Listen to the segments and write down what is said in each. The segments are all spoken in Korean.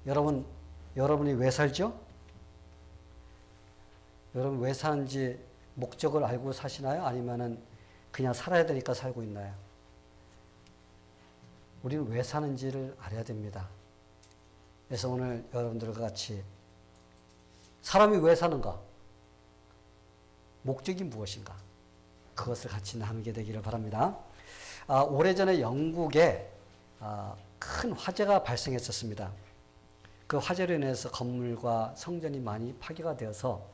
여러분이 왜 살죠? 여러분 왜 사는지 목적을 알고 사시나요? 아니면은 그냥 살아야 되니까 살고 있나요? 우리는 왜 사는지를 알아야 됩니다. 그래서 오늘 여러분들과 같이 사람이 왜 사는가? 목적이 무엇인가? 그것을 같이 나누게 되기를 바랍니다. 오래전에 영국에 큰 화재가 발생했었습니다. 그 화재로 인해서 건물과 성전이 많이 파괴가 되어서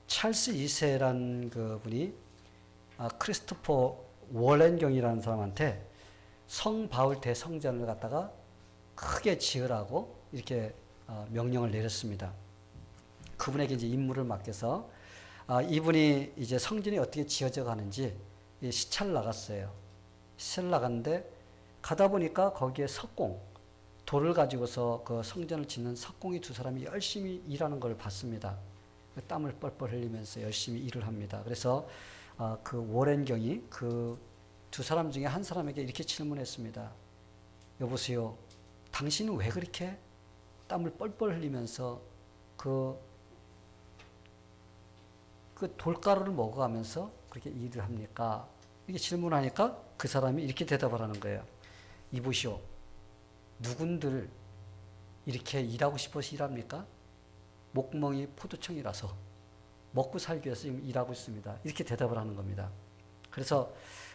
찰스 2세라는 그 분이 크리스토퍼 월렌경이라는 사람한테 성 바울 대성전을 갖다가 크게 지으라고 이렇게 명령을 내렸습니다. 그분에게 이제 임무를 맡겨서 이분이 이제 성전이 어떻게 지어져 가는지 시찰을 나갔어요. 시찰을 나갔는데 가다 보니까 거기에 석공, 돌을 가지고서 그 성전을 짓는 석공이 두 사람이 열심히 일하는 걸 봤습니다. 땀을 뻘뻘 흘리면서 열심히 일을 합니다. 그래서 그 워렌경이 그 두 사람 중에 한 사람에게 이렇게 질문했습니다. 여보세요. 당신은 왜 그렇게 땀을 뻘뻘 흘리면서 그 돌가루를 먹어가면서 그렇게 일을 합니까? 이렇게 질문하니까 그 사람이 이렇게 대답을 하는 거예요. 이보시오. 누군들 이렇게 일하고 싶어서 일합니까? 목멍이 포도청이라서 먹고 살기 위해서 지금 일하고 있습니다. 이렇게 대답을 하는 겁니다. 그래서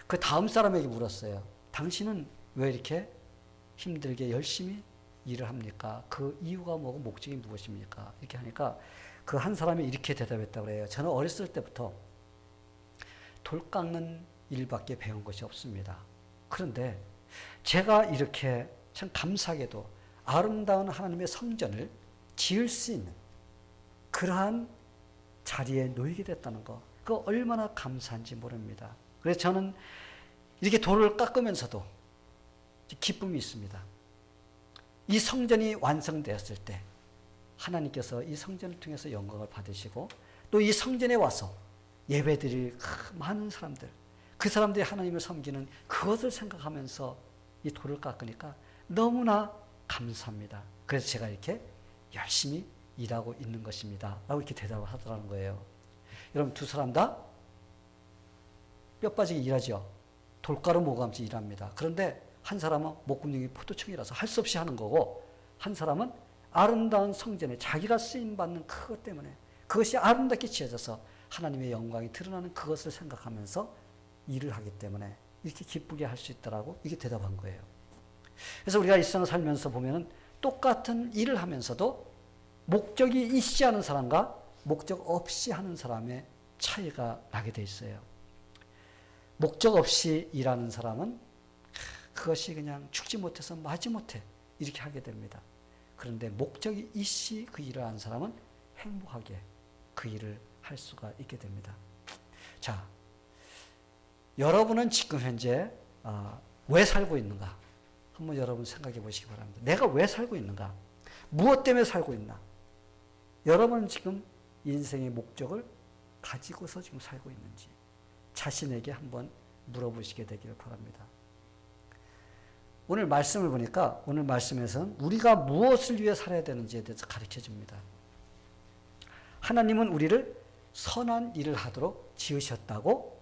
그 다음 사람에게 물었어요. 당신은 왜 이렇게 힘들게 열심히 일을 합니까? 그 이유가 뭐고 목적이 무엇입니까? 이렇게 하니까 그 한 사람이 이렇게 대답했다고 해요. 저는 어렸을 때부터 돌 깎는 일밖에 배운 것이 없습니다. 그런데 제가 이렇게 참 감사하게도 아름다운 하나님의 성전을 지을 수 있는 그러한 자리에 놓이게 됐다는 거, 그거 얼마나 감사한지 모릅니다. 그래서 저는 이렇게 돌을 깎으면서도 기쁨이 있습니다. 이 성전이 완성되었을 때 하나님께서 이 성전을 통해서 영광을 받으시고 또 이 성전에 와서 예배드릴 많은 사람들, 그 사람들이 하나님을 섬기는 그것을 생각하면서 이 돌을 깎으니까 너무나 감사합니다. 그래서 제가 이렇게 열심히 일하고 있는 것입니다. 라고 이렇게 대답을 하더라는 거예요. 여러분 두 사람 다 뼈 빠지게 일하죠. 돌가루 먹으면서 일합니다. 그런데 한 사람은 목금능이 포도청이라서 할 수 없이 하는 거고 한 사람은 아름다운 성전에 자기가 쓰임받는 그것 때문에 그것이 아름답게 지어져서 하나님의 영광이 드러나는 그것을 생각하면서 일을 하기 때문에 이렇게 기쁘게 할 수 있다라고 이게 대답한 거예요. 그래서 우리가 일상을 살면서 보면은 똑같은 일을 하면서도 목적이 있지 않은 사람과 목적 없이 하는 사람의 차이가 나게 돼 있어요. 목적 없이 일하는 사람은 그것이 그냥 죽지 못해서 마지 못해 이렇게 하게 됩니다. 그런데 목적이 있이 그 일을 하는 사람은 행복하게 그 일을 할 수가 있게 됩니다. 자, 여러분은 지금 현재 왜 살고 있는가? 한번 여러분 생각해 보시기 바랍니다. 내가 왜 살고 있는가? 무엇 때문에 살고 있나? 여러분은 지금 인생의 목적을 가지고서 지금 살고 있는지 자신에게 한번 물어보시게 되기를 바랍니다. 오늘 말씀을 보니까 오늘 말씀에서는 우리가 무엇을 위해 살아야 되는지에 대해서 가르쳐 줍니다. 하나님은 우리를 선한 일을 하도록 지으셨다고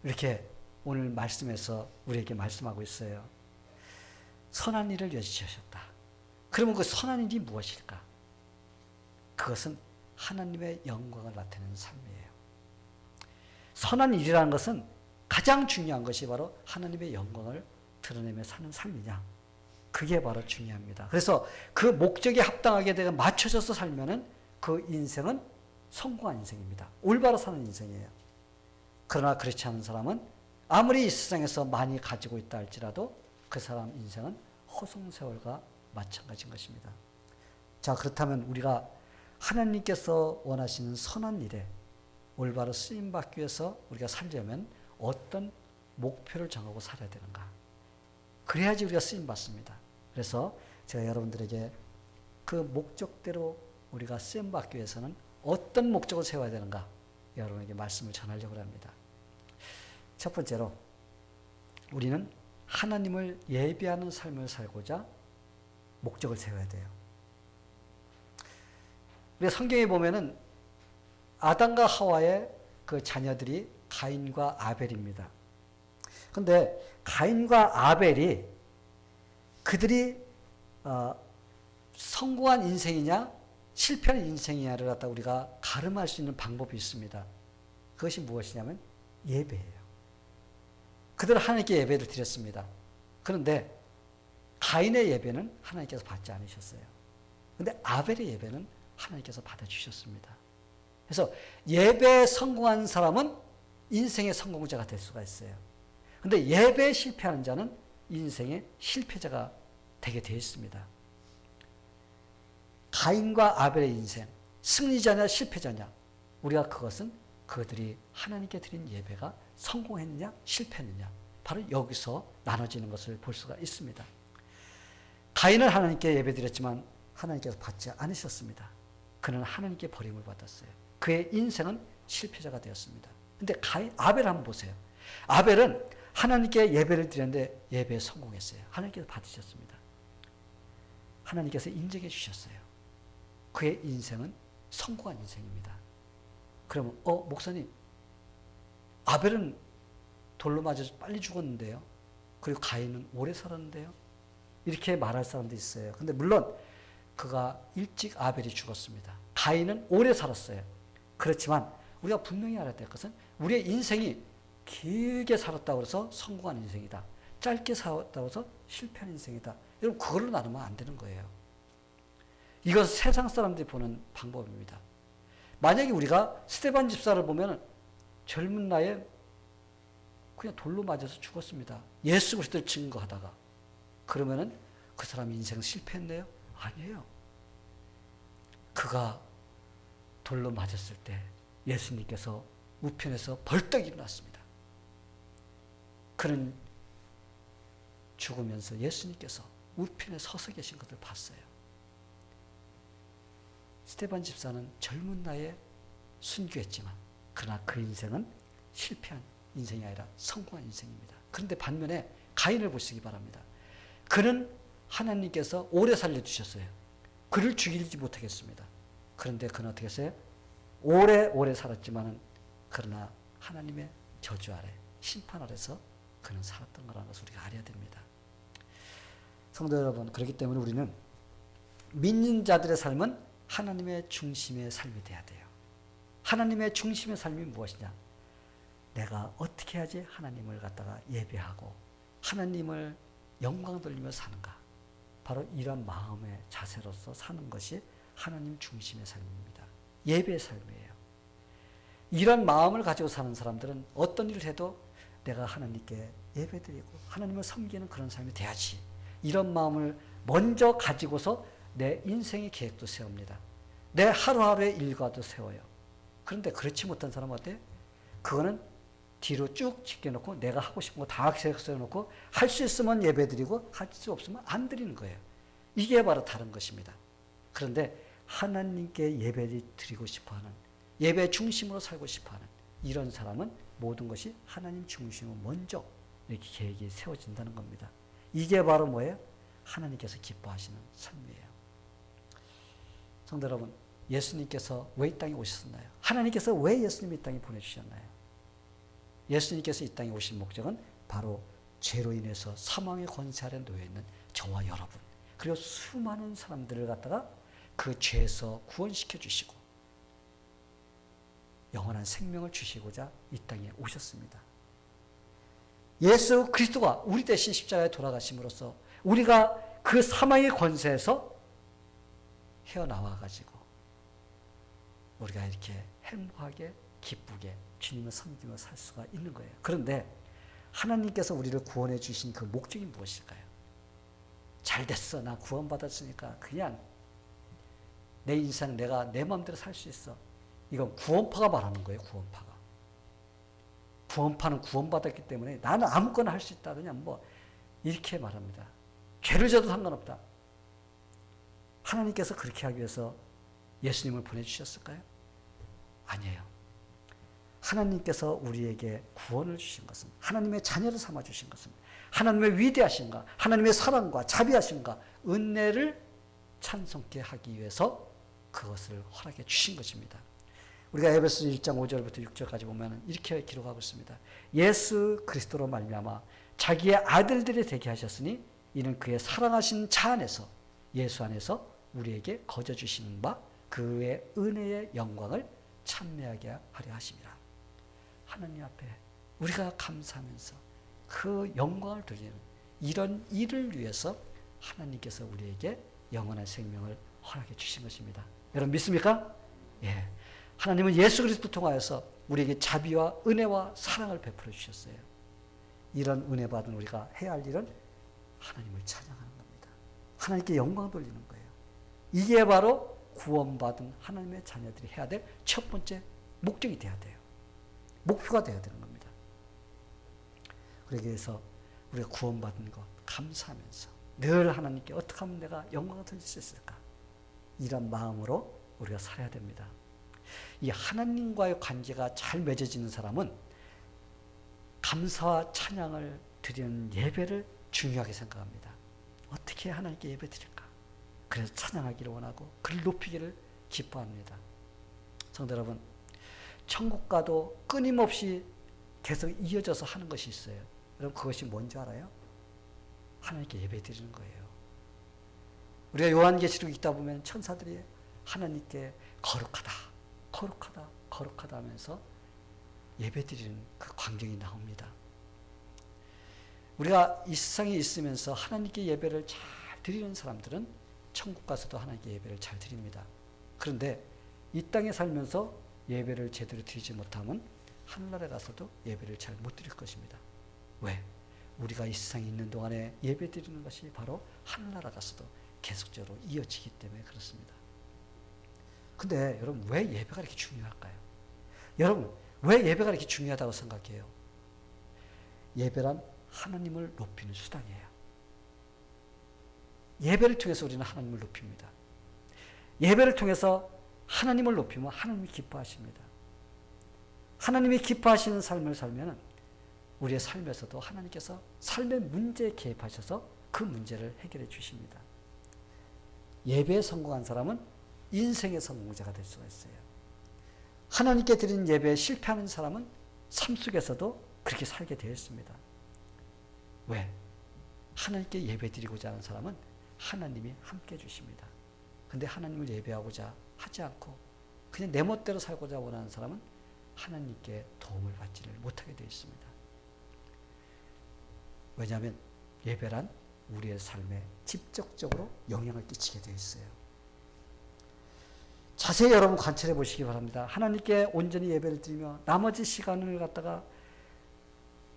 이렇게 오늘 말씀에서 우리에게 말씀하고 있어요. 선한 일을 위해 지으셨다. 그러면 그 선한 일이 무엇일까? 그것은 하나님의 영광을 나타내는 삶이에요. 선한 일이라는 것은 가장 중요한 것이 바로 하나님의 영광을 드러내며 사는 삶이냐. 그게 바로 중요합니다. 그래서 그 목적에 합당하게 내가 맞춰져서 살면은 그 인생은 성공한 인생입니다. 올바로 사는 인생이에요. 그러나 그렇지 않은 사람은 아무리 이 세상에서 많이 가지고 있다 할지라도 그 사람 인생은 허송세월과 마찬가지인 것입니다. 자, 그렇다면 우리가 하나님께서 원하시는 선한 일에 올바로 쓰임받기 위해서 우리가 살려면 어떤 목표를 정하고 살아야 되는가? 그래야지 우리가 쓰임받습니다. 그래서 제가 여러분들에게 그 목적대로 우리가 쓰임받기 위해서는 어떤 목적을 세워야 되는가? 여러분에게 말씀을 전하려고 합니다. 첫 번째로 우리는 하나님을 예배하는 삶을 살고자 목적을 세워야 돼요. 우리 성경에 보면은 아담과 하와의 그 자녀들이 가인과 아벨입니다. 근데 가인과 아벨이 그들이 성공한 인생이냐 실패한 인생이냐를 갖다 우리가 가름할 수 있는 방법이 있습니다. 그것이 무엇이냐면 예배예요. 그들은 하나님께 예배를 드렸습니다. 그런데 가인의 예배는 하나님께서 받지 않으셨어요. 그런데 아벨의 예배는 하나님께서 받아주셨습니다. 그래서 예배에 성공한 사람은 인생의 성공자가 될 수가 있어요. 그런데 예배에 실패하는 자는 인생의 실패자가 되게 되어 있습니다. 가인과 아벨의 인생, 승리자냐 실패자냐, 우리가 그것은 그들이 하나님께 드린 예배가 성공했느냐 실패했느냐, 바로 여기서 나눠지는 것을 볼 수가 있습니다. 가인은 하나님께 예배드렸지만 하나님께서 받지 않으셨습니다. 그는 하나님께 버림을 받았어요. 그의 인생은 실패자가 되었습니다. 근데 아벨 한번 보세요. 아벨은 하나님께 예배를 드렸는데 예배에 성공했어요. 하나님께서 받으셨습니다. 하나님께서 인정해 주셨어요. 그의 인생은 성공한 인생입니다. 그러면 목사님, 아벨은 돌로 맞아서 빨리 죽었는데요. 그리고 가인은 오래 살았는데요. 이렇게 말할 사람도 있어요. 근데 물론 그가 일찍 아벨이 죽었습니다. 가인은 오래 살았어요. 그렇지만 우리가 분명히 알아야 될 것은 우리의 인생이 길게 살았다고 해서 성공한 인생이다. 짧게 살았다고 해서 실패한 인생이다. 여러분, 그걸로 나누면 안 되는 거예요. 이것은 세상 사람들이 보는 방법입니다. 만약에 우리가 스데반 집사를 보면 젊은 나이에 그냥 돌로 맞아서 죽었습니다. 예수 그리스도를 증거하다가. 그러면은 그 사람이 인생 실패했네요? 아니에요. 그가 돌로 맞았을 때 예수님께서 우편에서 벌떡 일어났습니다. 그는 죽으면서 예수님께서 우편에 서서 계신 것을 봤어요. 스데반 집사는 젊은 나이에 순교했지만 그러나 그 인생은 실패한 인생이 아니라 성공한 인생입니다. 그런데 반면에 가인을 보시기 바랍니다. 그는 하나님께서 오래 살려주셨어요. 그를 죽이지 못하겠습니다. 그런데 그는 어떻게 했어요? 오래 살았지만은 그러나 하나님의 저주 아래, 심판 아래서 그는 살았던 거라는 것을 우리가 알아야 됩니다. 성도 여러분, 그렇기 때문에 우리는 믿는 자들의 삶은 하나님의 중심의 삶이 돼야 돼요. 하나님의 중심의 삶이 무엇이냐? 내가 어떻게 해야지 하나님을 갖다가 예배하고 하나님을 영광 돌리며 사는가? 바로 이런 마음의 자세로서 사는 것이 하나님 중심의 삶입니다. 예배의 삶이에요. 이런 마음을 가지고 사는 사람들은 어떤 일을 해도 내가 하나님께 예배드리고 하나님을 섬기는 그런 삶이 돼야지. 이런 마음을 먼저 가지고서 내 인생의 계획도 세웁니다. 내 하루하루의 일과도 세워요. 그런데 그렇지 못한 사람은 어때요? 그거는 뒤로 쭉 지켜놓고 내가 하고 싶은 거 다 세워놓고 할 수 있으면 예배드리고 할 수 없으면 안 드리는 거예요. 이게 바로 다른 것입니다. 그런데 하나님께 예배를 드리고 싶어하는, 예배 중심으로 살고 싶어하는 이런 사람은 모든 것이 하나님 중심으로 먼저 이렇게 계획이 세워진다는 겁니다. 이게 바로 뭐예요? 하나님께서 기뻐하시는 삶이에요. 성도 여러분, 예수님께서 왜 이 땅에 오셨나요? 하나님께서 왜 예수님을 이 땅에 보내주셨나요? 예수님께서 이 땅에 오신 목적은 바로 죄로 인해서 사망의 권세 아래 놓여있는 저와 여러분, 그리고 수많은 사람들을 갖다가 그 죄에서 구원시켜 주시고 영원한 생명을 주시고자 이 땅에 오셨습니다. 예수 그리스도가 우리 대신 십자가에 돌아가심으로써 우리가 그 사망의 권세에서 헤어나와가지고 우리가 이렇게 행복하게 기쁘게 주님을 섬기며 살 수가 있는 거예요. 그런데 하나님께서 우리를 구원해 주신 그 목적이 무엇일까요? 잘 됐어, 나 구원받았으니까 그냥 내 인생 내가 내 마음대로 살 수 있어. 이건 구원파가 말하는 거예요. 구원파가. 구원파는 구원받았기 때문에 나는 아무거나 할 수 있다. 그냥 뭐 이렇게 말합니다. 죄를 져도 상관없다. 하나님께서 그렇게 하기 위해서 예수님을 보내주셨을까요? 아니에요. 하나님께서 우리에게 구원을 주신 것은, 하나님의 자녀를 삼아주신 것은 하나님의 위대하신가, 하나님의 사랑과 자비하신가, 은혜를 찬송케 하기 위해서 그것을 허락해 주신 것입니다. 우리가 에베소 1장 5절부터 6절까지 보면 이렇게 기록하고 있습니다. 예수 그리스도로 말미암아 자기의 아들들이 되게 하셨으니 이는 그의 사랑하신 자 안에서 예수 안에서 우리에게 거저 주시는 바 그의 은혜의 영광을 찬미하게 하려 하심이라. 하나님 앞에 우리가 감사하면서 그 영광을 드리는 이런 일을 위해서 하나님께서 우리에게 영원한 생명을 허락해 주신 것입니다. 여러분 믿습니까? 예. 하나님은 예수 그리스도 통하여서 우리에게 자비와 은혜와 사랑을 베풀어 주셨어요. 이런 은혜 받은 우리가 해야 할 일은 하나님을 찬양하는 겁니다. 하나님께 영광 돌리는 거예요. 이게 바로 구원받은 하나님의 자녀들이 해야 될 첫 번째 목적이 돼야 돼요. 목표가 돼야 되는 겁니다. 그러기 위해서 우리가 구원받은 것 감사하면서 늘 하나님께 어떻게 하면 내가 영광을 돌릴 수 있을까? 이런 마음으로 우리가 살아야 됩니다. 이 하나님과의 관계가 잘 맺어지는 사람은 감사와 찬양을 드리는 예배를 중요하게 생각합니다. 어떻게 하나님께 예배 드릴까? 그래서 찬양하기를 원하고 그를 높이기를 기뻐합니다. 성도 여러분, 천국과도 끊임없이 계속 이어져서 하는 것이 있어요. 여러분 그것이 뭔지 알아요? 하나님께 예배 드리는 거예요. 우리가 요한계시록 읽다 보면 천사들이 하나님께 거룩하다, 거룩하다, 거룩하다 하면서 예배 드리는 그 광경이 나옵니다. 우리가 이 세상에 있으면서 하나님께 예배를 잘 드리는 사람들은 천국 가서도 하나님께 예배를 잘 드립니다. 그런데 이 땅에 살면서 예배를 제대로 드리지 못하면 하늘나라에 가서도 예배를 잘 못 드릴 것입니다. 왜? 우리가 이 세상에 있는 동안에 예배 드리는 것이 바로 하늘나라 가서도 계속적으로 이어지기 때문에 그렇습니다. 근데 여러분 왜 예배가 이렇게 중요할까요? 여러분 왜 예배가 이렇게 중요하다고 생각해요? 예배란 하나님을 높이는 수단이에요. 예배를 통해서 우리는 하나님을 높입니다. 예배를 통해서 하나님을 높이면 하나님이 기뻐하십니다. 하나님이 기뻐하시는 삶을 살면 우리의 삶에서도 하나님께서 삶의 문제에 개입하셔서 그 문제를 해결해 주십니다. 예배에 성공한 사람은 인생의 성공자가 될 수가 있어요. 하나님께 드린 예배에 실패하는 사람은 삶 속에서도 그렇게 살게 되어 있습니다. 왜? 하나님께 예배 드리고자 하는 사람은 하나님이 함께 해주십니다. 근데 하나님을 예배하고자 하지 않고 그냥 내 멋대로 살고자 원하는 사람은 하나님께 도움을 받지를 못하게 되어 있습니다. 왜냐하면 예배란 우리의 삶에 직접적으로 영향을 끼치게 되어 있어요. 자세히 여러분 관찰해 보시기 바랍니다. 하나님께 온전히 예배를 드리며 나머지 시간을 갖다가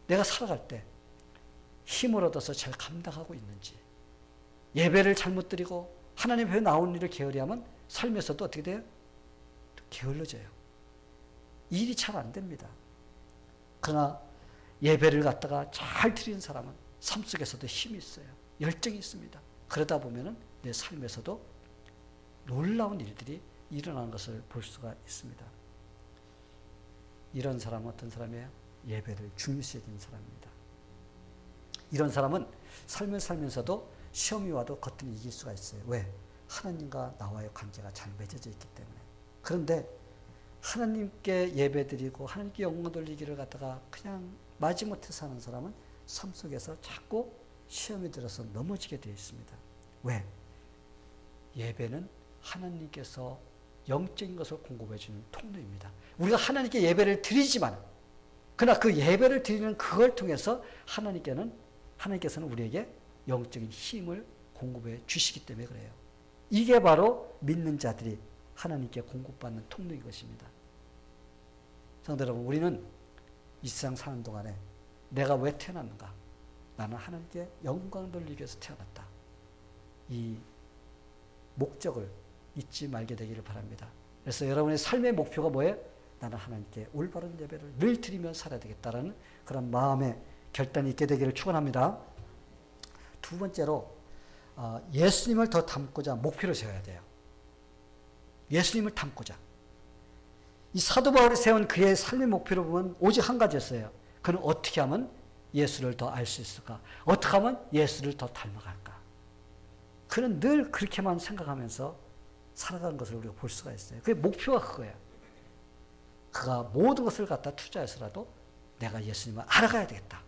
내가 살아갈 때 힘을 얻어서 잘 감당하고 있는지, 예배를 잘못 드리고 하나님 앞에 나온 일을 게으리하면 삶에서도 어떻게 돼요? 게을러져요. 일이 잘 안 됩니다. 그러나 예배를 갖다가 잘 드리는 사람은 삶 속에서도 힘이 있어요. 열정이 있습니다. 그러다 보면은 내 삶에서도 놀라운 일들이 일어나는 것을 볼 수가 있습니다. 이런 사람은 어떤 사람이에요? 예배를 중요시 여기는 사람입니다. 이런 사람은 삶을 살면서도 시험이 와도 거뜬히 이길 수가 있어요. 왜? 하나님과 나와의 관계가 잘 맺어져 있기 때문에. 그런데 하나님께 예배드리고 하나님께 영광 돌리기를 갖다가 그냥 마지못해 사는 사람은 삶 속에서 자꾸 시험이 들어서 넘어지게 되어 있습니다. 왜? 예배는 하나님께서 영적인 것을 공급해 주는 통로입니다. 우리가 하나님께 예배를 드리지만 그러나 그 예배를 드리는 그걸 통해서 하나님께서는 우리에게 영적인 힘을 공급해 주시기 때문에 그래요. 이게 바로 믿는 자들이 하나님께 공급받는 통로인 것입니다. 성도 여러분, 우리는 이 세상 사는 동안에 내가 왜 태어났는가? 나는 하나님께 영광 돌리기 위해서 태어났다. 이 목적을 잊지 말게 되기를 바랍니다. 그래서 여러분의 삶의 목표가 뭐예요? 나는 하나님께 올바른 예배를 늘 드리며 살아야 되겠다라는 그런 마음의 결단이 있게 되기를 축원합니다. 두 번째로 예수님을 더 닮고자 목표를 세워야 돼요. 예수님을 닮고자. 이 사도 바울이 세운 그의 삶의 목표를 보면 오직 한 가지였어요. 그는 어떻게 하면 예수를 더 알 수 있을까? 어떻게 하면 예수를 더 닮아갈까? 그는 늘 그렇게만 생각하면서 살아가는 것을 우리가 볼 수가 있어요. 그게 목표가 그거야. 그가 모든 것을 갖다 투자해서라도 내가 예수님을 알아가야 되겠다.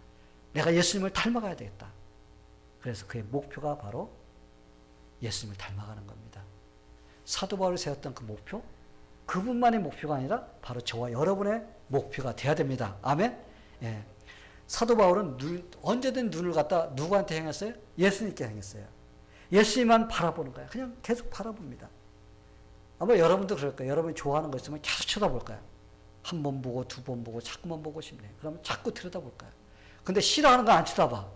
내가 예수님을 닮아가야 되겠다. 그래서 그의 목표가 바로 예수님을 닮아가는 겁니다. 사도 바울이 세웠던 그 목표, 그분만의 목표가 아니라 바로 저와 여러분의 목표가 돼야 됩니다. 아멘? 예. 사도 바울은 언제든 눈을 갖다 누구한테 향했어요? 예수님께 향했어요. 예수님만 바라보는 거야. 그냥 계속 바라봅니다. 아마 여러분도 그럴 거예요. 여러분이 좋아하는 거 있으면 계속 쳐다볼 거야. 한 번 보고 두 번 보고 자꾸만 보고 싶네. 그러면 자꾸 들여다볼 거야. 근데 싫어하는 거 안 쳐다봐.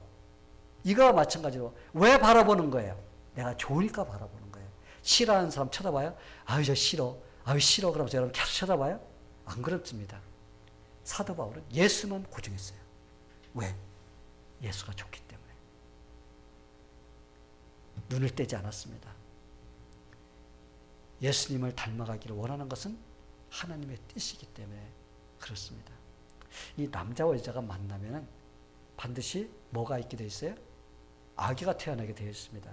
이거와 마찬가지로 왜 바라보는 거예요? 내가 좋으니까 바라보는 거예요. 싫어하는 사람 쳐다봐요? 아유 저 싫어. 아유 싫어. 그러면서 여러분 계속 쳐다봐요? 안 그렇습니다. 사도 바울은 예수만 고정했어요. 왜? 예수가 좋기 때문에. 눈을 떼지 않았습니다. 예수님을 닮아가기를 원하는 것은 하나님의 뜻이기 때문에 그렇습니다. 이 남자와 여자가 만나면 반드시 뭐가 있게 되어 있어요? 아기가 태어나게 되어 있습니다.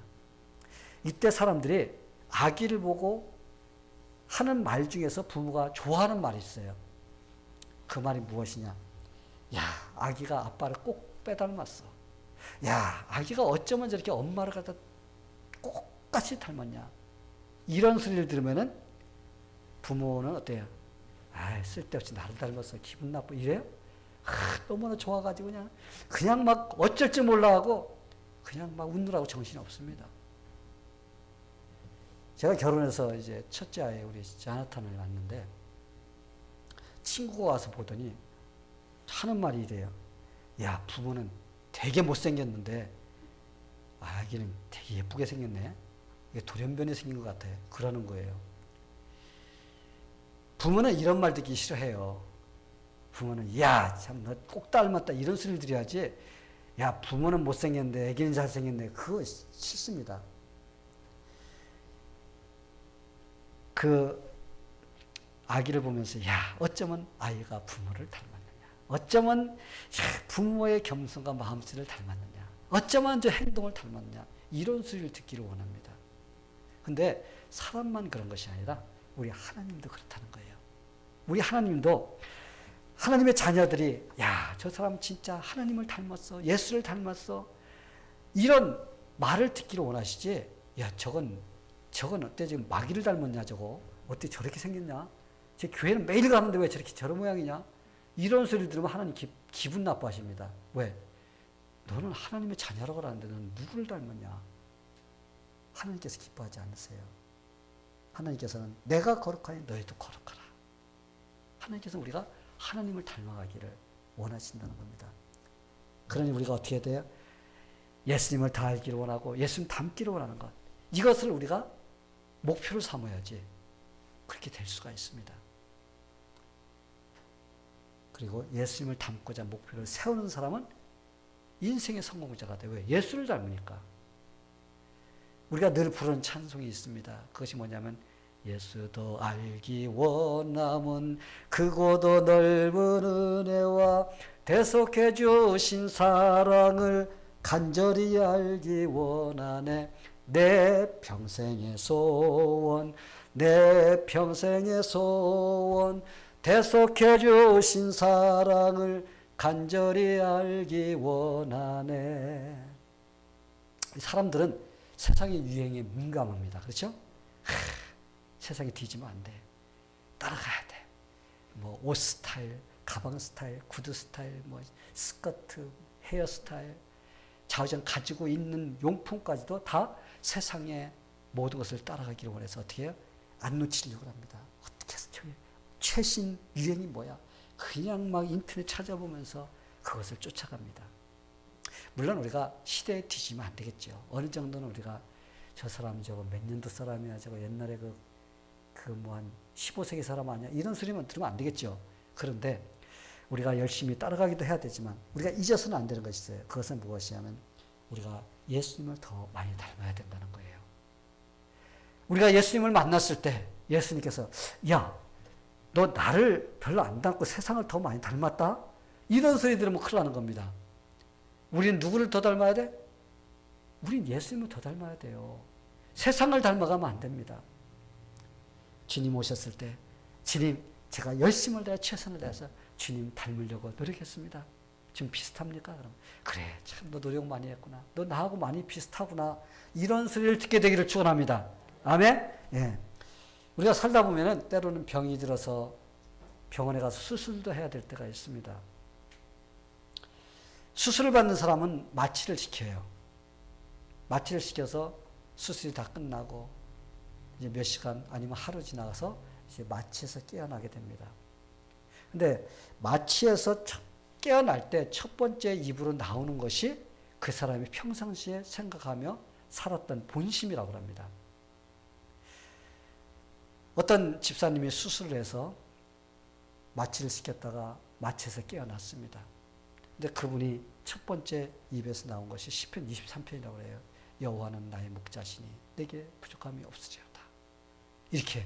이때 사람들이 아기를 보고 하는 말 중에서 부모가 좋아하는 말이 있어요. 그 말이 무엇이냐? 야, 아기가 아빠를 꼭 빼닮았어. 야, 아기가 어쩌면 저렇게 엄마를 갖다 똑같이 닮았냐? 이런 소리를 들으면은 부모는 어때요? 아, 쓸데없이 나를 닮았어. 기분 나빠. 이래요? 너무나 좋아가지고 그냥 막 어쩔 줄 몰라 하고 그냥 막 웃느라고 정신이 없습니다. 제가 결혼해서 이제 첫째 아이 우리 자나탄을 낳았는데 친구가 와서 보더니 하는 말이 이래요. 야, 부모는 되게 못생겼는데 아기는 되게 예쁘게 생겼네. 이게 돌연변이 생긴 것 같아. 그러는 거예요. 부모는 이런 말 듣기 싫어해요. 부모는 야, 참 너 꼭 닮았다 이런 소리를 드려야지. 야, 부모는 못생겼는데 애기는 잘생겼네. 그거 싫습니다. 그 아기를 보면서 야, 어쩌면 아이가 부모를 닮았느냐. 어쩌면 부모의 겸손과 마음씨를 닮았느냐. 어쩌면 저 행동을 닮았느냐. 이런 소리를 듣기를 원합니다. 근데 사람만 그런 것이 아니라 우리 하나님도 그렇다는 거예요. 우리 하나님도 하나님의 자녀들이 야, 저 사람 진짜 하나님을 닮았어. 예수를 닮았어. 이런 말을 듣기를 원하시지. 야, 저건 어때? 지금 마귀를 닮았냐 저거? 어떻게 저렇게 생겼냐? 제 교회는 매일 가는데 왜 저렇게 저런 모양이냐? 이런 소리 들으면 하나님 기분 나빠하십니다. 왜? 너는 하나님의 자녀라고 하는데 너는 누구를 닮았냐? 하나님께서 기뻐하지 않으세요. 하나님께서는 내가 거룩하니 너희도 거룩하라. 하나님께서는 우리가 하나님을 닮아가기를 원하신다는 겁니다. 그러니 우리가 어떻게 해야 돼요? 예수님을 다 알기를 원하고 예수님 닮기를 원하는 것. 이것을 우리가 목표를 삼아야지 그렇게 될 수가 있습니다. 그리고 예수님을 닮고자 목표를 세우는 사람은 인생의 성공자가 돼요. 왜? 예수를 닮으니까. 우리가 늘 부르는 찬송이 있습니다. 그것이 뭐냐면 예수도 알기 원함은 크고도 넓은 은혜와 대속해 주신 사랑을 간절히 알기 원하네. 내 평생의 소원, 내 평생의 소원, 대속해 주신 사랑을 간절히 알기 원하네. 사람들은 세상의 유행에 민감합니다. 그렇죠? 세상에 뒤지면 안 돼. 따라가야 돼. 뭐 옷 스타일, 가방 스타일, 구두 스타일, 뭐 스커트, 헤어 스타일, 자우전 가지고 있는 용품까지도 다 세상의 모든 것을 따라가기를 원해서 어떻게 해요? 안 놓치려고 합니다. 어떻게 해서 최신 유행이 뭐야? 그냥 막 인터넷 찾아보면서 그것을 쫓아갑니다. 물론 우리가 시대에 뒤지면 안 되겠죠. 어느 정도는 우리가 저 사람 저거 몇 년도 사람이야, 저거 옛날에 그 뭐 한 15세기 사람 아니야, 이런 소리만 들으면 안 되겠죠. 그런데 우리가 열심히 따라가기도 해야 되지만 우리가 잊어서는 안 되는 것이 있어요. 그것은 무엇이냐면 우리가 예수님을 더 많이 닮아야 된다는 거예요. 우리가 예수님을 만났을 때 예수님께서 야, 너 나를 별로 안 닮고 세상을 더 많이 닮았다? 이런 소리 들으면 큰일 나는 겁니다. 우리는 누구를 더 닮아야 돼? 우린 예수님을 더 닮아야 돼요. 세상을 닮아가면 안 됩니다. 주님 오셨을 때 주님 제가 열심을 다해 최선을 다해서 주님 닮으려고 노력했습니다. 좀 비슷합니까? 그럼 그래 참 너 노력 많이 했구나. 너 나하고 많이 비슷하구나. 이런 소리를 듣게 되기를 축원합니다. 아멘. 예. 우리가 살다 보면은 때로는 병이 들어서 병원에 가서 수술도 해야 될 때가 있습니다. 수술을 받는 사람은 마취를 시켜요. 마취를 시켜서 수술이 다 끝나고 이제 몇 시간 아니면 하루 지나가서 이제 마취에서 깨어나게 됩니다. 근데 마취에서 깨어날 때 첫 번째 입으로 나오는 것이 그 사람이 평상시에 생각하며 살았던 본심이라고 합니다. 어떤 집사님이 수술을 해서 마취를 시켰다가 마취에서 깨어났습니다. 근데 그분이 첫 번째 입에서 나온 것이 시편 23편이라고 해요. 여호와는 나의 목자시니 내게 부족함이 없으리로다. 이렇게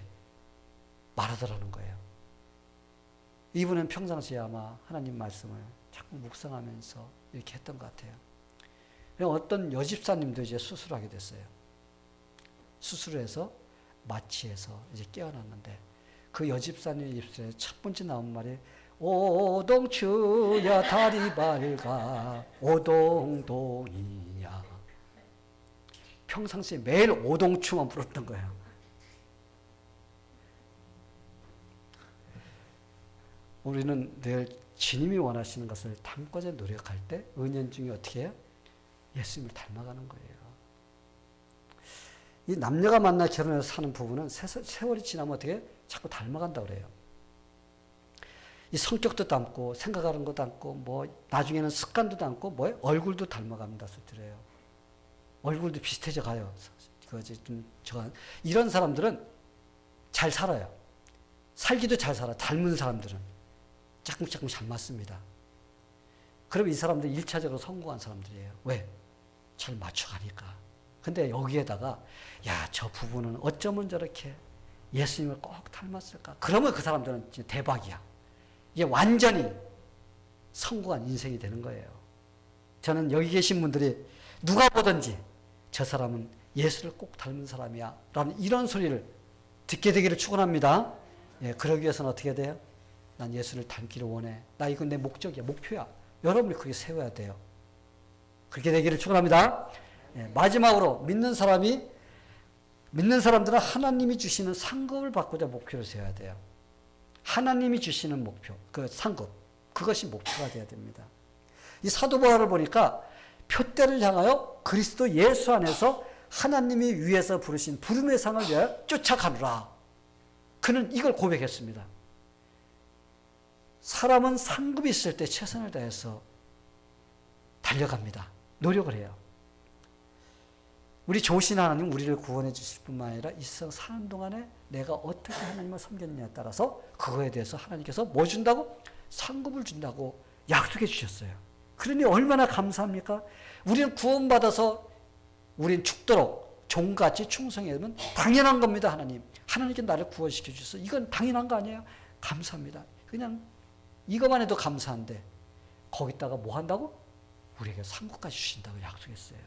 말하더라는 거예요. 이분은 평상시에 아마 하나님 말씀을 자꾸 묵상하면서 이렇게 했던 것 같아요. 어떤 여집사님도 이제 수술하게 됐어요. 수술을 해서 마취해서 이제 깨어났는데 그 여집사님 입술에 첫 번째 나온 말이 오동추야 다리 밝아 오동동이야. 평상시에 매일 오동추만 부르던 거예요. 우리는 늘 주님이 원하시는 것을 담고자 노력할 때 은연중에 어떻게 해요? 예수님을 닮아가는 거예요. 이 남녀가 만나 결혼해서 사는 부부는 세월이 지나면 어떻게 자꾸 닮아간다고 그래요. 이 성격도 닮고 생각하는 것도 닮고 뭐 나중에는 습관도 닮고 뭐 얼굴도 닮아갑니다. 소리래요. 얼굴도 비슷해져 가요. 이런 사람들은 잘 살아요. 살기도 잘 살아. 닮은 사람들은 조금 잘 맞습니다. 그럼 이 사람들 1차적으로 성공한 사람들이에요. 왜? 잘 맞춰가니까. 근데 여기에다가 야, 저 부부는 어쩌면 저렇게 예수님을 꼭 닮았을까? 그러면 그 사람들은 진짜 대박이야. 이게 완전히 성공한 인생이 되는 거예요. 저는 여기 계신 분들이 누가 보든지 저 사람은 예수를 꼭 닮은 사람이야 라는 이런 소리를 듣게 되기를 축원합니다. 예, 그러기 위해서는 어떻게 돼요? 난 예수를 닮기를 원해. 나 이건 내 목적이야, 목표야. 여러분이 그게 세워야 돼요. 그렇게 되기를 축원합니다. 예, 마지막으로 믿는 사람들은 하나님이 주시는 상급을 받고자 목표를 세워야 돼요. 하나님이 주시는 목표, 그 상급, 그것이 목표가 되어야 됩니다. 이 사도 바울을 보니까 표대를 향하여 그리스도 예수 안에서 하나님이 위에서 부르신 부름의 상을 위하여 쫓아가노라. 그는 이걸 고백했습니다. 사람은 상급이 있을 때 최선을 다해서 달려갑니다. 노력을 해요. 우리 좋으신 하나님 우리를 구원해 주실 뿐만 아니라 이 세상 사는 동안에 내가 어떻게 하나님을 섬겼느냐에 따라서 그거에 대해서 하나님께서 뭐 준다고? 상급을 준다고 약속해 주셨어요. 그러니 얼마나 감사합니까? 우리는 구원받아서 우리는 죽도록 종같이 충성해야 되면 당연한 겁니다. 하나님께 나를 구원시켜 주셔서 이건 당연한 거 아니에요? 감사합니다. 그냥 이것만 해도 감사한데 거기다가 뭐 한다고? 우리에게 상급까지 주신다고 약속했어요.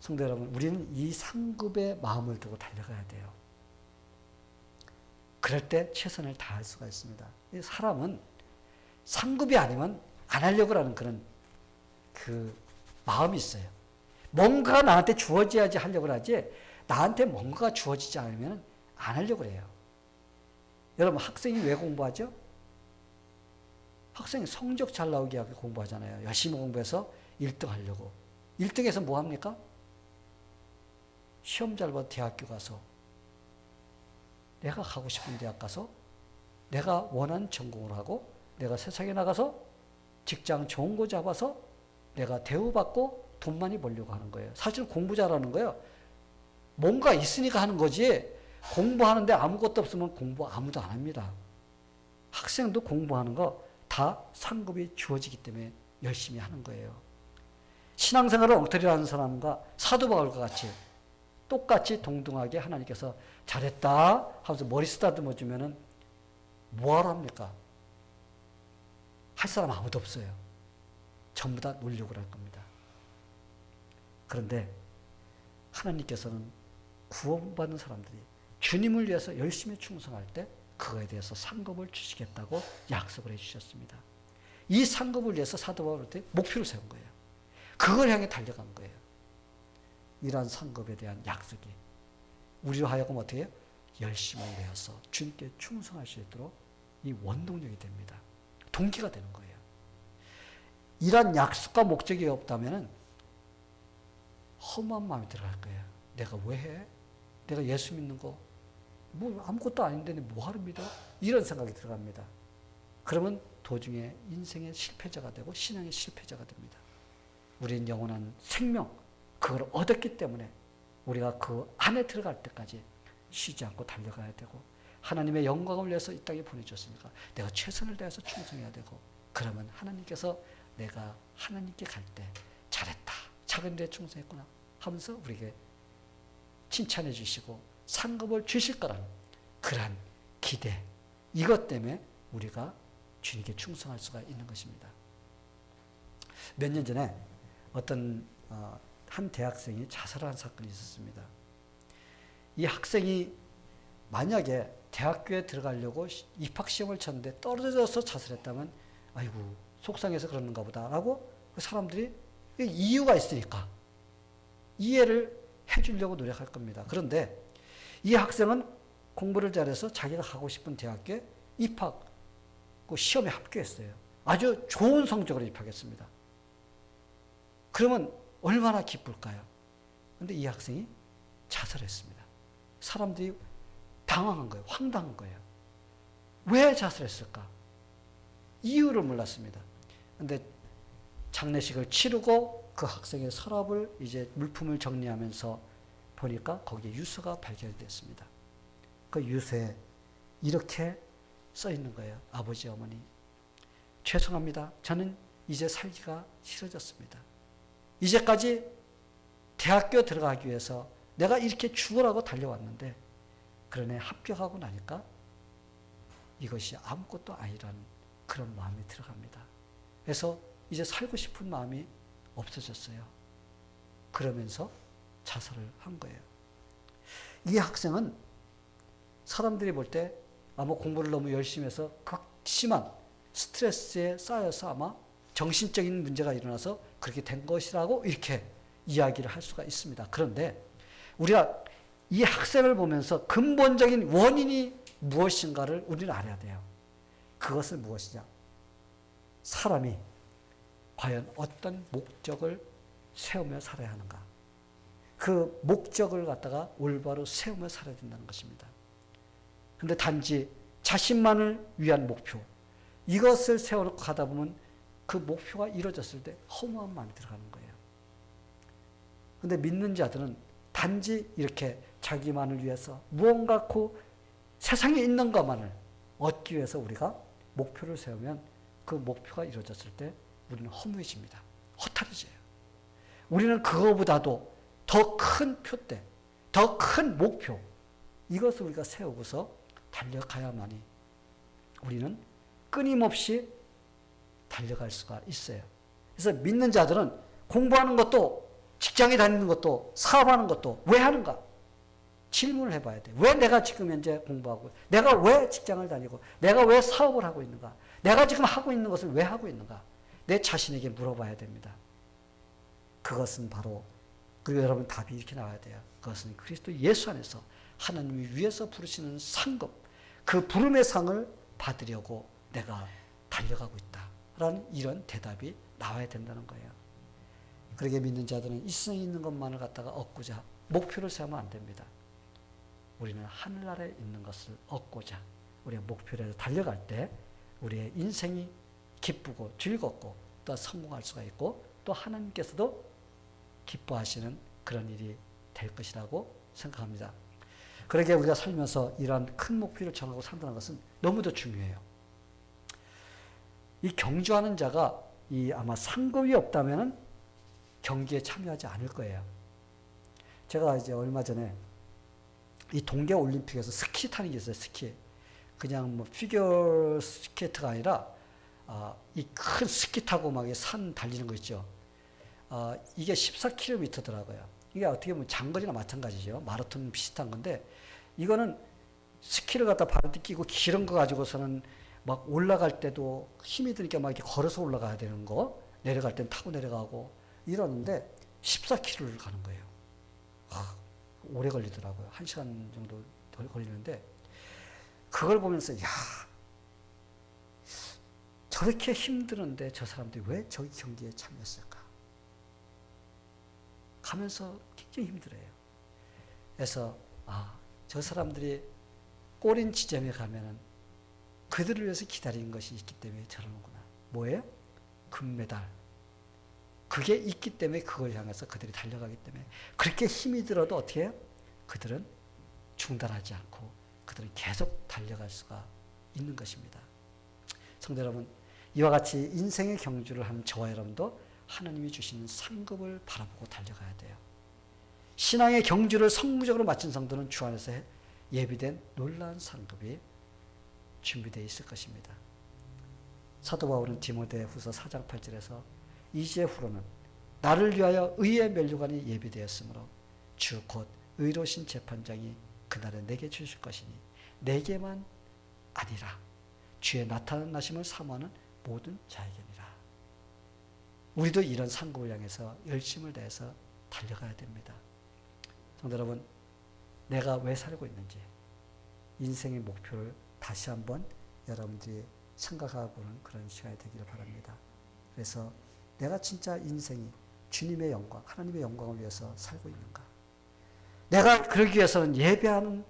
성도 여러분, 우리는 이 상급의 마음을 두고 달려가야 돼요. 그럴 때 최선을 다할 수가 있습니다. 사람은 상급이 아니면 안 하려고 하는 그런 그 마음이 있어요. 뭔가가 나한테 주어져야지 하려고 하지 나한테 뭔가가 주어지지 않으면 안 하려고 해요. 여러분, 학생이 왜 공부하죠? 학생이 성적 잘 나오기 위해 공부하잖아요. 열심히 공부해서 1등 하려고. 1등해서 뭐 합니까? 시험 잘 봐서 대학교 가서 내가 가고 싶은 대학 가서 내가 원하는 전공을 하고 내가 세상에 나가서 직장 좋은 거 잡아서 내가 대우받고 돈 많이 벌려고 하는 거예요. 사실 공부 잘하는 거예요. 뭔가 있으니까 하는 거지 공부하는데 아무것도 없으면 공부 아무도 안 합니다. 학생도 공부하는 거 다 상급이 주어지기 때문에 열심히 하는 거예요. 신앙생활을 엉터리로 하는 사람과 사도 바울과 같이 똑같이 동등하게 하나님께서 잘했다 하면서 머리 쓰다듬어 주면은 뭐하러 합니까? 할 사람 아무도 없어요. 전부 다 놀려고 할 겁니다. 그런데 하나님께서는 구원받는 사람들이 주님을 위해서 열심히 충성할 때 그거에 대해서 상급을 주시겠다고 약속을 해주셨습니다. 이 상급을 위해서 사도 바울이 목표를 세운 거예요. 그걸 향해 달려간 거예요. 이러한 상급에 대한 약속이 우리로 하여금 어떻게 해요? 열심을 내어서 주님께 충성할 수 있도록 이 원동력이 됩니다. 동기가 되는 거예요. 이러한 약속과 목적이 없다면 허무한 마음이 들어갈 거예요. 내가 왜 해? 내가 예수 믿는 거 뭐 아무것도 아닌데 뭐 하러 믿어? 이런 생각이 들어갑니다. 그러면 도중에 인생의 실패자가 되고 신앙의 실패자가 됩니다. 우리는 영원한 생명, 그걸 얻었기 때문에 우리가 그 안에 들어갈 때까지 쉬지 않고 달려가야 되고, 하나님의 영광을 위해서 이 땅에 보내줬으니까 내가 최선을 다해서 충성해야 되고, 그러면 하나님께서 내가 하나님께 갈 때 잘했다, 작은 일에 충성했구나 하면서 우리에게 칭찬해 주시고 상급을 주실 거라는 그러한 기대, 이것 때문에 우리가 주님께 충성할 수가 있는 것입니다. 몇 년 전에 어떤 한 대학생이 자살한 사건이 있었습니다. 이 학생이 만약에 대학교에 들어가려고 입학시험을 쳤는데 떨어져서 자살했다면 아이고 속상해서 그러는가 보다라고 그 사람들이 이유가 있으니까 이해를 해주려고 노력할 겁니다. 그런데 이 학생은 공부를 잘해서 자기가 가고 싶은 대학교에 입학 시험에 합격했어요. 아주 좋은 성적으로 입학했습니다. 그러면 얼마나 기쁠까요? 그런데 이 학생이 자살했습니다. 사람들이 당황한 거예요. 황당한 거예요. 왜 자살했을까? 이유를 몰랐습니다. 그런데 장례식을 치르고 그 학생의 서랍을 이제 물품을 정리하면서 보니까 거기에 유서가 발견됐습니다. 그 유서에 이렇게 써 있는 거예요. 아버지, 어머니, 죄송합니다. 저는 이제 살기가 싫어졌습니다. 이제까지 대학교 들어가기 위해서 내가 이렇게 죽으라고 달려왔는데, 그러네 합격하고 나니까 이것이 아무것도 아니라는 그런 마음이 들어갑니다. 그래서 이제 살고 싶은 마음이 없어졌어요. 그러면서 자살을 한 거예요. 이 학생은 사람들이 볼 때 아마 공부를 너무 열심히 해서 극심한 스트레스에 쌓여서 아마 정신적인 문제가 일어나서 그렇게 된 것이라고 이렇게 이야기를 할 수가 있습니다. 그런데 우리가 이 학생을 보면서 근본적인 원인이 무엇인가를 우리는 알아야 돼요. 그것은 무엇이냐? 사람이 과연 어떤 목적을 세우며 살아야 하는가? 그 목적을 갖다가 올바로 세우며 살아야 된다는 것입니다. 그런데 단지 자신만을 위한 목표, 이것을 세워놓고 가다 보면 그 목표가 이루어졌을 때 허무한 마음이 들어가는 거예요. 그런데 믿는 자들은 단지 이렇게 자기만을 위해서 무언가 세상에 있는 것만을 얻기 위해서 우리가 목표를 세우면 그 목표가 이루어졌을 때 우리는 허무해집니다. 허탈해져요. 우리는 그거보다도 더 큰 표대, 더 큰 목표, 이것을 우리가 세우고서 달려가야만이 우리는 끊임없이 달려갈 수가 있어요. 그래서 믿는 자들은 공부하는 것도, 직장에 다니는 것도, 사업하는 것도 왜 하는가? 질문을 해봐야 돼. 왜 내가 지금 현재 공부하고, 내가 왜 직장을 다니고, 내가 왜 사업을 하고 있는가? 내가 지금 하고 있는 것을 왜 하고 있는가? 내 자신에게 물어봐야 됩니다. 그것은 바로, 그리고 여러분 답이 이렇게 나와야 돼요. 그것은 그리스도 예수 안에서 하나님이 위에서 부르시는 상급, 그 부름의 상을 받으려고 내가 달려가고 있다라는 이런 대답이 나와야 된다는 거예요. 그렇게 믿는 자들은 이 세상에 있는 것만을 갖다가 얻고자 목표를 세우면 안 됩니다. 우리는 하늘나라에 있는 것을 얻고자 우리가 목표를 해서 달려갈 때 우리의 인생이 기쁘고 즐겁고 또 성공할 수가 있고 또 하나님께서도 기뻐하시는 그런 일이 될 것이라고 생각합니다. 그러게 우리가 살면서 이러한 큰 목표를 정하고 산다는 것은 너무도 중요해요. 이 경주하는 자가 아마 상급이 없다면 경기에 참여하지 않을 거예요. 제가 이제 얼마 전에 이 동계 올림픽에서 스키 타는 게 있어요. 스키. 그냥 뭐 피겨 스케이트가 아니라 이 큰 스키 타고 막 산 달리는 거 있죠. 이게 14km더라고요. 이게 어떻게 보면 장거리나 마찬가지죠. 마라톤 비슷한 건데 이거는 스키를 갖다 발에 끼고 기른 거 가지고서는 막 올라갈 때도 힘이 드니까 막 이렇게 걸어서 올라가야 되는 거, 내려갈 땐 타고 내려가고 이러는데 14km를 가는 거예요. 오래 걸리더라고요. 1시간 정도 걸리는데 그걸 보면서 야, 저렇게 힘드는데 저 사람들이 왜 저기 경기에 참여했을까? 가면서 굉장히 힘들어요. 그래서 저 사람들이 꼬린 지점에 가면은 그들을 위해서 기다리는 것이 있기 때문에 저러는구나. 뭐예요? 금메달. 그게 있기 때문에 그걸 향해서 그들이 달려가기 때문에 그렇게 힘이 들어도 어떻게 해요? 그들은 중단하지 않고 그들은 계속 달려갈 수가 있는 것입니다. 성도 여러분, 이와 같이 인생의 경주를 하는 저와 여러분도 하나님이 주시는 상급을 바라보고 달려가야 돼요. 신앙의 경주를 성무적으로 마친 성도는 주 안에서 예비된 놀라운 상급이 준비되어 있을 것입니다. 사도 바울은 디모데후서 4장 8절에서 이제 후로는 나를 위하여 의의 면류관이 예비되었으므로 주 곧 의로우신 재판장이 그날에 내게 주실 것이니 내게만 아니라 주의 나타나심을 사모하는 모든 자에게니라. 우리도 이런 상급을 향해서 열심을 다해서 달려가야 됩니다. 성도 여러분, 내가 왜 살고 있는지 인생의 목표를 다시 한번 여러분들이 생각해보는 그런 시간이 되기를 바랍니다. 그래서 내가 진짜 인생이 주님의 영광, 하나님의 영광을 위해서 살고 있는가? 내가 그러기 위해서는 예배하는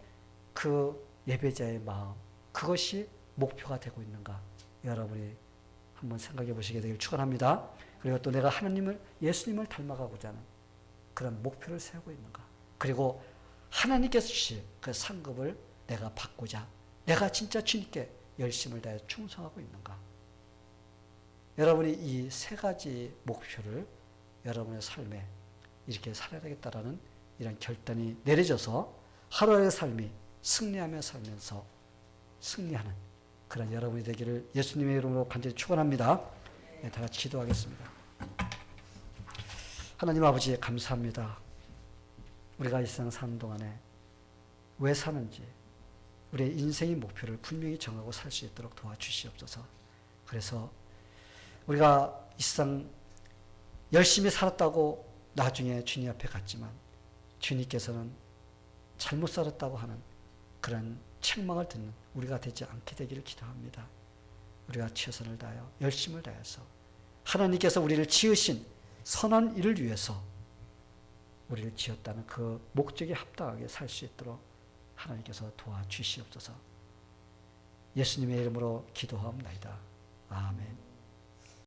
그 예배자의 마음, 그것이 목표가 되고 있는가? 여러분이 한번 생각해 보시게 되길 축원합니다. 그리고 또 내가 하나님을, 예수님을 닮아가고자 하는 그런 목표를 세우고 있는가? 그리고 하나님께서 주실 그 상급을 내가 받고자 내가 진짜 주님께 열심을 다해 충성하고 있는가? 여러분이 이 세 가지 목표를 여러분의 삶에 이렇게 살아야 되겠다라는 이런 결단이 내려져서 하루의 삶이 승리하며 살면서 승리하는 그런 여러분이 되기를 예수님의 이름으로 간절히 축원합니다. 네, 다 같이 기도하겠습니다. 하나님 아버지 감사합니다. 우리가 이 세상 사는 동안에 왜 사는지 우리의 인생의 목표를 분명히 정하고 살 수 있도록 도와주시옵소서. 그래서 우리가 이 세상 열심히 살았다고 나중에 주님 앞에 갔지만 주님께서는 잘못 살았다고 하는 그런 책망을 듣는 우리가 되지 않게 되기를 기도합니다. 우리가 최선을 다하여 열심을 다해서 하나님께서 우리를 지으신 선한 일을 위해서 우리를 지었다는 그 목적에 합당하게 살 수 있도록 하나님께서 도와주시옵소서. 예수님의 이름으로 기도하옵나이다. 아멘.